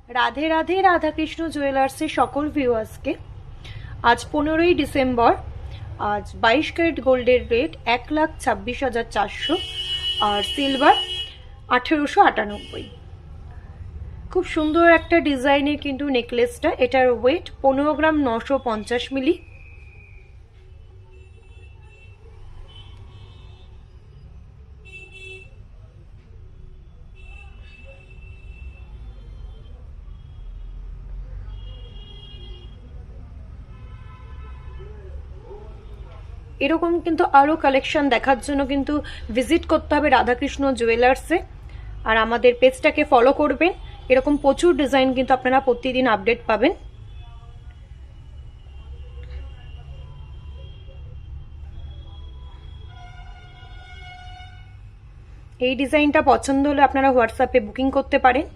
রাধে রাধে, রাধাকৃষ্ণ জুয়েলার্সের সকল ভিউয়ার্সকে আজ 15ই ডিসেম্বর। আজ 22 ক্যারেট গোল্ডের রেট 1,26,400 আর সিলভার 1898। খুব সুন্দর একটা ডিজাইনের কিন্তু নেকলেসটা। এটার ওয়েট 15 গ্রাম 950 মিলি। এরকম কিন্তু আরও কালেকশন দেখার জন্য কিন্তু ভিজিট করতে হবে রাধাকৃষ্ণ জুয়েলার্সে, আর আমাদের পেজটাকে ফলো করবেন। এরকম প্রচুর ডিজাইন কিন্তু আপনারা প্রতিদিন আপডেট পাবেন। এই ডিজাইনটা পছন্দ হলে আপনারা হোয়াটসঅ্যাপে বুকিং করতে পারেন।